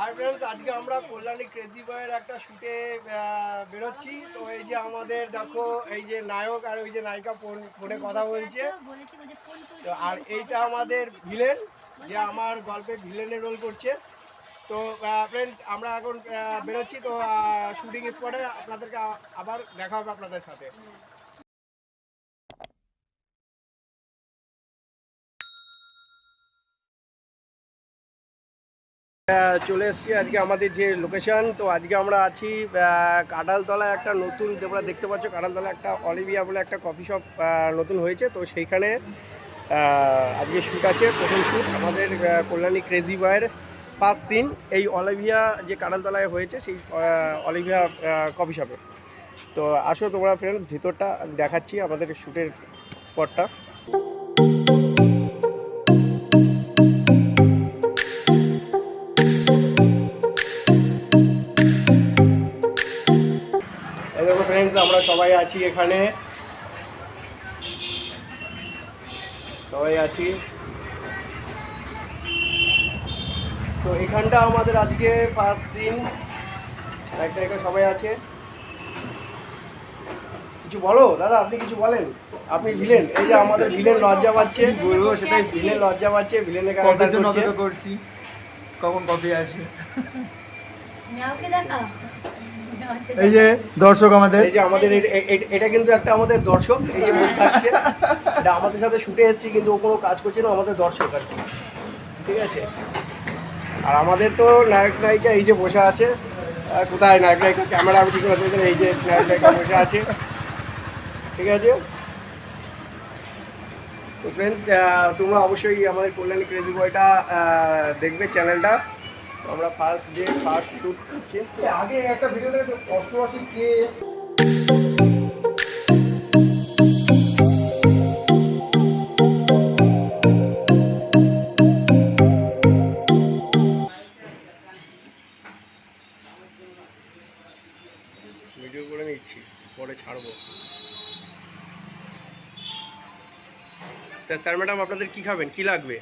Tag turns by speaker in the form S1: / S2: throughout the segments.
S1: আর friends আজকে আমরা Kalyani crazy বয়ের একটা শুটে বেরোচ্ছি। তো এই যে আমাদের দেখো এই যে নায়ক আর ওই যে নায়িকা ফোনে কথা বলছে। তো আর এইটা আমাদের ভিলেন, যে আমার গল্পে ভিলেনের রোল করছে। তো फ्रेंड्स আমরা এখন বেরোচ্ছি। তো শুটিং স্পটে আপনাদেরকে আবার দেখা হবে আপনাদের সাথে। চলে এসেছি আজকে আমাদের যে লোকেশন। তো আজকে আমরা আছি কাঁঠালতলায়, একটা নতুন তোমরা দেখতে পাচ্ছ কাঁঠালতলায় একটা অলিভিয়া বলে একটা কফি শপ নতুন হয়েছে। তো সেইখানে আজকে শ্যুট আছে, প্রথম শ্যুট আমাদের কল্যাণী ক্রেজি বয়ের ফার্স্ট সিন এই অলিভিয়া যে কাঁঠালতলায় হয়েছে সেই অলিভিয়া কফি শপে। তো আসো তোমরা ফ্রেন্ডস, ভিতরটা দেখাচ্ছি আমাদের শ্যুটের স্পটটা। এই দেখো ফ্রেন্ডস, আমরা সবাই আছি এখানে, সবাই আছি। তো এখানটা আমাদের আজকে ফার্স্ট সিন, একটা একটা সবাই আছে। কিছু বলো দাদা, আপনি কিছু বলেন, আপনি ভিলেন। এই যে আমাদের ভিলেন লজ্জা পাচ্ছে,
S2: বলবো সেটাই,
S1: ভিলেন লজ্জা পাচ্ছে, ভিলেনের
S2: কফির জন্য অপেক্ষা করছি, কখন কফি আসবে। এই যে দর্শক আমাদের,
S1: এই যে আমাদের এটা কিন্তু একটা আমাদের দর্শক, এই যে মুখ থাকছে, এটা আমাদের সাথে শুটে এসেছি কিন্তু ও কোনো কাজ করছে না, আমাদের দর্শক আর কি, ঠিক আছে। আর আমাদের তো নায়ক নায়িকা এই যে বসে আছে। কোথায় নায়ক নায়িকা? ক্যামেরা আমি ঠিক আছে, এই যে নায়ক নায়িকা বসে আছে, ঠিক আছে। তো ফ্রেন্ডস, তোমরা অবশ্যই আমাদের কল্যাণী ক্রেজি বয়টা দেখবে চ্যানেলটা। আমরা ফার্স্ট ডে ফার্স্ট শ্যুট করছি। আগে একটা ভিডিও দেখে অষ্টআশি কে ভিডিও করে নিচ্ছি, পরে ছাড়বো। তা স্যার ম্যাডাম, আপনাদের কি খাবেন, কি লাগবে?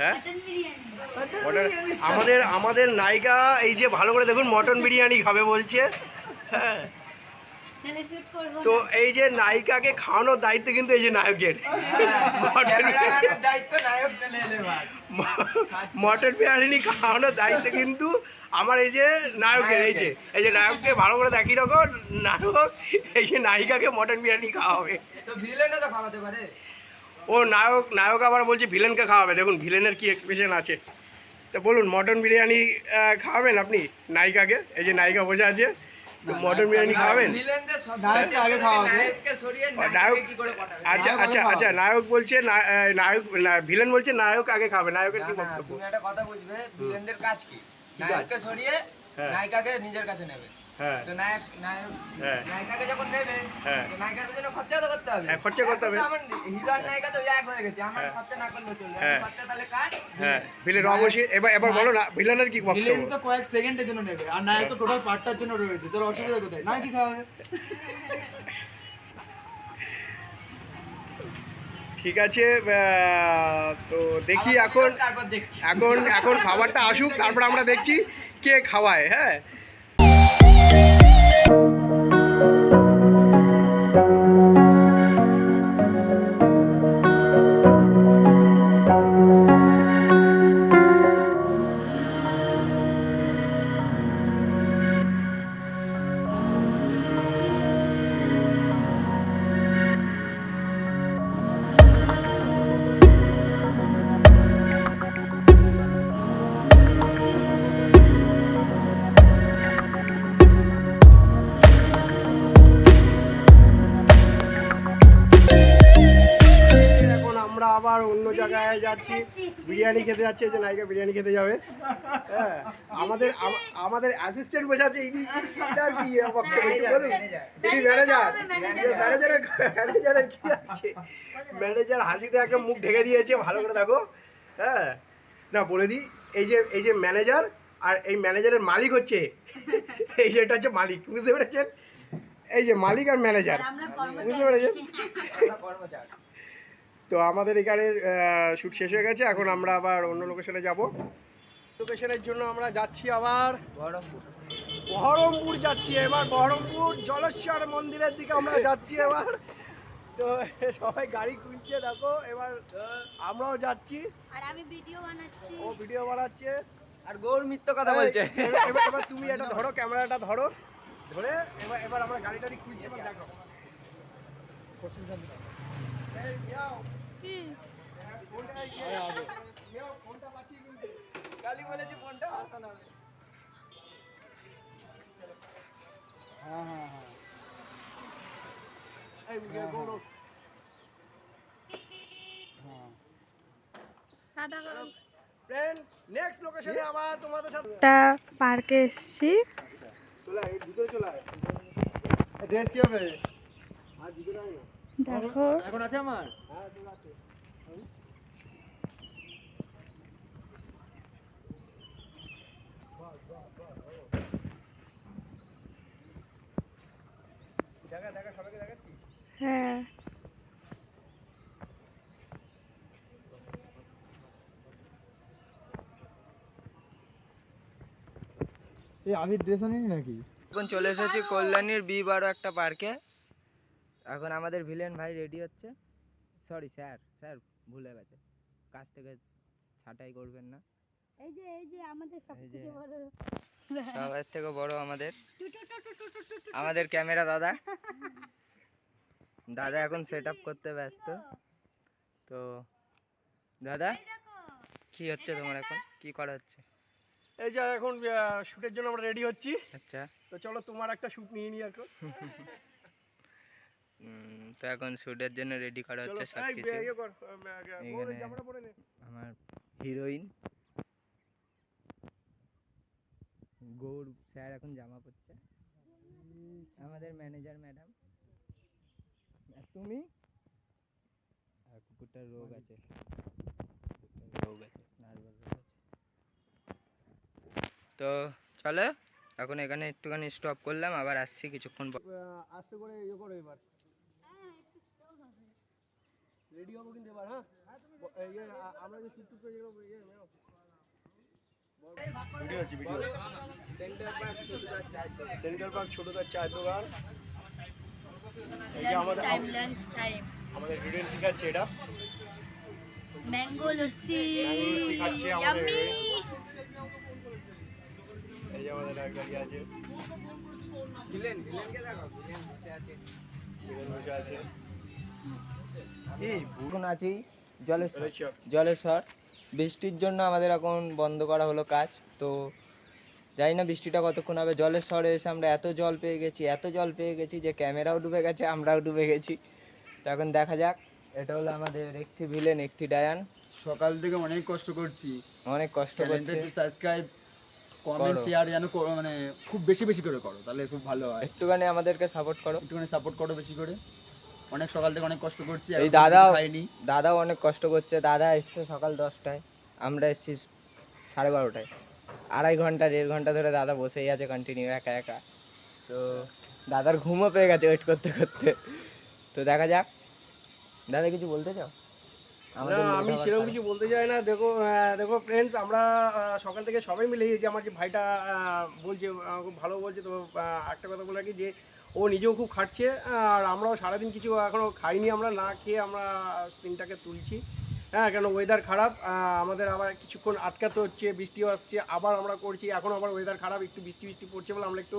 S1: হ্যাঁ, আমাদের আমাদের নায়িকা এই যে ভালো করে দেখুন মটন বিরিয়ানি খাবে বলছে। হ্যাঁ, তো এই যে নায়িকাকে খাওয়ানোর দায়িত্ব কিন্তু এই যে নায়কের। মটন বিরিয়ানি খাওয়ানোর দায়িত্ব কিন্তু আমার এই যে নায়কের। এই যে নায়ককে ভালো করে দেখি রকম নায়ক এই যে নায়িকাকে মটন বিরিয়ানি খাওয়াবে। ও নায়ক নায়ক আবার বলছে ভিলেনকে খাওয়াবে। দেখুন ভিলেনের কি এক্সপ্রেশন আছে। তো বলুন, মটন বিরিয়ানি খাওয়াবেন আপনি নায়িকাকে? এই যে নায়িকা বসে আছে, তো মটন বিরিয়ানি খাওয়াবেন? নায়ক, আচ্ছা আচ্ছা আচ্ছা, নায়ক বলছে নায়ক, ভিলেন বলছে নায়ক আগে খাবে। নায়কের কি বক্তব্য?
S3: তুমি একটা কথা বুঝবে, ভিলেনদের কাজ কি? নায়ককে সরিয়ে নায়িকাকে নিজের কাছে নেবে।
S1: হ্যাঁ,
S3: তো নায়িকাকে যখন নেবে, নায়িকার পেছনে খরচা তো করতে হবে।
S1: হ্যাঁ, খরচা করতে হবে।
S3: আমার হিরো আর নায়িকা তো এক হয়ে গেছে, আমার খরচা না করলে চলবে। খরচা তাহলে কার?
S1: হ্যাঁ, ভিলেন অবশ্যই। এবার বলো না, ভিলেনের কি বক্তব্য?
S2: ভিলেন তো কয়েক সেকেন্ডের জন্য নেবে, আর নায়ক তো টোটাল পার্টটার জন্য রয়েছে। তোর অসুবিধা কোথায়? নায়কই খাওয়াবে।
S1: ঠিক আছে, তো দেখি এখন,
S3: তারপর দেখছি।
S1: এখন এখন খাবারটা আসুক, তারপর আমরা দেখছি কে খাওয়ায়। হ্যাঁ, এখন আমরা আবার অন্য জায়গায় যাচ্ছি, বিরিয়ানি খেতে যাচ্ছি। এই যে নায়িকা বিরিয়ানি খেতে যাবে। হ্যাঁ, আমাদের আমাদের অ্যাসিস্ট্যান্ট বসে আছে। এটার কি বক্তব্য একটু বলুন? এটি ম্যানেজার, ম্যানেজারের কি আছে? ম্যানেজার হাসিতে একটা মুখ ঢেকে দিয়েছে, ভালো করে দেখো। হ্যাঁ, না বলে দিই, এই যে ম্যানেজার, আর এই ম্যানেজারের মালিক হচ্ছে এই যে, এটা হচ্ছে মালিক, বুঝতে পেরেছেন? এই যে মালিক আর ম্যানেজার, বুঝতে পেরেছেন? তো আমাদের এখানের শ্যুট শেষ হয়ে গেছে, এখন আমরা আবার অন্য লোকেশনে যাব। লোকেশনের জন্য আমরা যাচ্ছি আবার
S3: বহরমপুর।
S1: বহরমপুর যাচ্ছি এবার, বহরমপুর জলেশ্বর মন্দিরের দিকে আমরা যাচ্ছি এবার। তো সবাই গাড়ি খুলছে দেখো, এবার আমরাও যাচ্ছি।
S4: আর আমি ভিডিও বানাচ্ছি।
S1: ও ভিডিও বানাচ্ছে।
S3: আর গৌর মিথ্যে কথা বলছে।
S1: এবার তুমি এটা ধরো, ক্যামেরাটা ধরো, ধরে এবার আমরা গাড়ি টাড়ি খুলছি, এবার দেখো। এই মিয়াও,
S4: কি?
S1: ফোনটা বাঁচিয়ে কিন্তু।
S3: গালি বলেছি ফোনটা হাসানো।
S1: এই গৌরব,
S4: টাটা করো।
S1: ফ্রেন্ড নেক্সট লোকেশনে আবার তোমাদের সাথে।
S4: একটা পার্কে এসেছি।
S1: চলে আয়, ভিতরে চলে আয়। ড্রেস কি হবে? আর ভিতরে আয় না।
S4: দেখো
S2: এখন আছে আমার
S1: হ্যাঁ ঠিক আছে। দেখা দেখা সবাইকে দেখাচ্ছি।
S4: হ্যাঁ
S2: এই আবির ড্রেস আনিনি নাকি?
S3: এখন চলে এসেছি কল্যাণীর বি12 একটা পার্কে। এখন আমাদের ভিলেন ভাই রেডি হচ্ছে। সরি স্যার, স্যার ভুলে গেছে, কাছ থেকে ছাঁটাই করবেন না।
S4: এই যে আমাদের
S3: এই যে।
S4: সবথেকে বড়
S3: সবার থেকে বড় আমাদের ক্যামেরা দাদা। দাদা এখন সেট আপ করতে ব্যস্ত। তো দাদা কি হচ্ছে তোমার, এখন কি করা হচ্ছে?
S1: এই যে এখন শুটের জন্য আমরা রেডি হচ্ছি।
S3: আচ্ছা।
S1: তো চলো তোমার একটা শুট নিয়ে নি এখন।
S3: তো এখন শুটের জন্য রেডি করা
S1: চলো
S3: হচ্ছে
S1: এই
S3: সবকিছু।
S1: ইয়ে কর, গৌরব
S3: এখানে
S1: জামাটা পরে নে।
S3: আমার হিরোইন গৌর স্যার এখন জামা পরছে। আমাদের ম্যানেজার ম্যাডাম। আর তুমি? আর কুকুরটার রোগ আছে, নার্ভাস রোগ আছে। তো চলো এখন এখানে একটুখানি স্টপ করলাম, আবার আসছি কিছুক্ষণ পর।
S1: আস্তে করে ইয়ে করো এবার। রেডি হবো কিন্তু এবার, হ্যাঁ ইয়ে আমরা যে শুট টুট করে যেগুলো ইয়ে ভিডিও হচ্ছে, ভিডিও। সেন্টার পার্ক ছোটদার চায়ের দোকান। এই যে আমাদের আমাদের হিরোইন কি খাচ্ছে, এটা
S4: ম্যাঙ্গো লস্যি।
S1: ম্যাঙ্গো লস্যি খাচ্ছে আমাদের heroine। এই যে আমাদের এক গাড়ি আছে,
S3: ভিলেনকে দেখো, ভিলেন বসে আছে।
S1: ভিলেন বসে আছে।
S3: এখন আছি জলেশ্বর।
S1: জলেশ্বর।
S3: জলেশ্বর বৃষ্টির জন্য আমাদের এখন বন্ধ করা হলো কাজ। তো জানি না বৃষ্টিটা কতক্ষণ হবে। জলেশ্বরে এসে আমরা এত জল পেয়ে গেছি যে ক্যামেরাও ডুবে গেছে, আমরাও ডুবে গেছি। তো এখন দেখা যাক। এটা হলো আমাদের একটি ভিলেন, একটি ডায়ান।
S2: সকাল থেকে অনেক কষ্ট করছি,
S3: অনেক কষ্ট করছে।
S2: সাবস্ক্রাইব কমেন্ট
S3: করো।
S2: শেয়ার যেন করো, মানে খুব বেশি বেশি করে করো, তাহলে খুব ভালো হয়।
S3: একটুখানি আমাদেরকে সাপোর্ট করো।
S2: একটুখানি সাপোর্ট করো বেশি করে। অনেক সকাল থেকে অনেক কষ্ট করছি,
S3: এই
S2: এখনো
S3: দাদাও
S2: কিছু খাইনি।
S3: দাদাও অনেক কষ্ট করছে। দাদা এসছে সকাল 10টায়, আমরা এসছি 12:30টায়। 2.5 ঘন্টা 1.5 ঘন্টা ধরে দাদা বসেই আছে কন্টিনিউ একা একা। তো দাদার ঘুমও পেয়ে গেছে ওয়েট করতে করতে। তো দেখা যাক। দাদা কিছু বলতে চাও?
S1: না আমি সেরকম কিছু বলতে চাই না। দেখো দেখো ফ্রেন্ডস, আমরা সকাল থেকে সবাই মিলে এই যে আমার যে ভাইটা বলছে, খুব ভালো বলছে। তো একটা কথা বলে রাখি যে ও নিজেও খুব খাটছে, আর আমরাও সারাদিন কিছু এখনও খাইনি, আমরা না খেয়ে আমরা সিনটাকে তুলছি। হ্যাঁ, কেন ওয়েদার খারাপ, আমাদের আবার কিছুক্ষণ আটকাতে হচ্ছে, বৃষ্টিও আসছে, আবার আমরা করছি। এখন আবার ওয়েদার খারাপ, একটু বৃষ্টি বৃষ্টি পড়ছে বলে আমরা একটু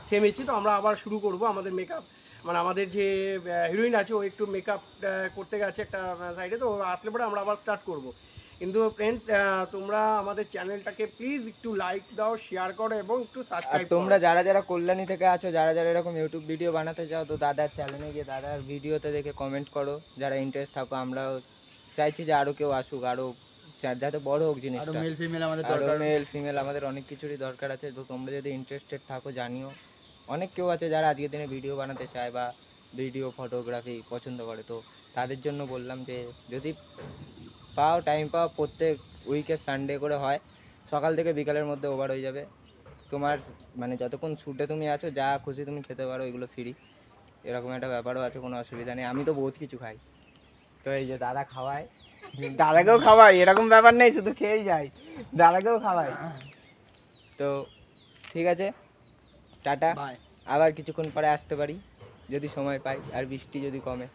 S1: থেমেছি। তো আমরা আবার শুরু করব আমাদের মেকআপ, মানে আমাদের যে হিরোইন আছে ও একটু মেকআপ করতে গেছে একটা সাইডে। তো আসলে পরে আমরা আবার স্টার্ট করব। কিন্তু ফ্রেন্ডস, তোমরা আমাদের চ্যানেলটাকে প্লিজ একটু লাইক দাও, শেয়ার করো এবং একটু
S3: আর
S1: সাবস্ক্রাইব
S3: তোমরা
S1: করো।
S3: যারা যারা কল্যাণী থেকে আছো, যারা যারা এরকম ইউটিউব ভিডিও বানাতে চাও, তো দাদার চ্যানেলে গিয়ে দাদার ভিডিওতে দেখে কমেন্ট করো। যারা ইন্টারেস্ট থাকো, আমরাও চাইছি যে আরো কেউ আসুক, আরো যাতে বড় হোক
S2: আরো
S3: জিনিসটা।
S2: মেল ফিমেল আমাদের
S3: আরো
S2: দরকার।
S3: মেল ফিমেল আমাদের অনেক কিছুরই দরকার আছে। তো তোমরা যদি ইন্টারেস্টেড থাকো জানিও। অনেক কেউ আছে যারা আজকের দিনে ভিডিও বানাতে চায় বা ভিডিও ফটোগ্রাফি পছন্দ করে। তো তাদের জন্য বললাম যে যদি পাও, টাইম পাও, প্রত্যেক উইকের সানডে করে হয়, সকাল থেকে বিকালের মধ্যে ওভার হয়ে যাবে। তোমার মানে যতক্ষণ শ্যুটে তুমি আছো, যা খুশি তুমি খেতে পারো, এগুলো ফ্রি। এরকম একটা ব্যাপারও আছে, কোনো অসুবিধা নেই। আমি তো বহুত কিছু খাই। তো এই যে দাদা খাওয়ায়, দাদাকেও খাওয়াই, এরকম ব্যাপার নেই শুধু খেয়েই যাই, দাদাকেও খাওয়াই। তো ঠিক আছে, টাটা,
S2: বাই।
S3: আবার কিছুক্ষণ পরে আসতে পারি যদি সময় পাই আর বৃষ্টি যদি কমে।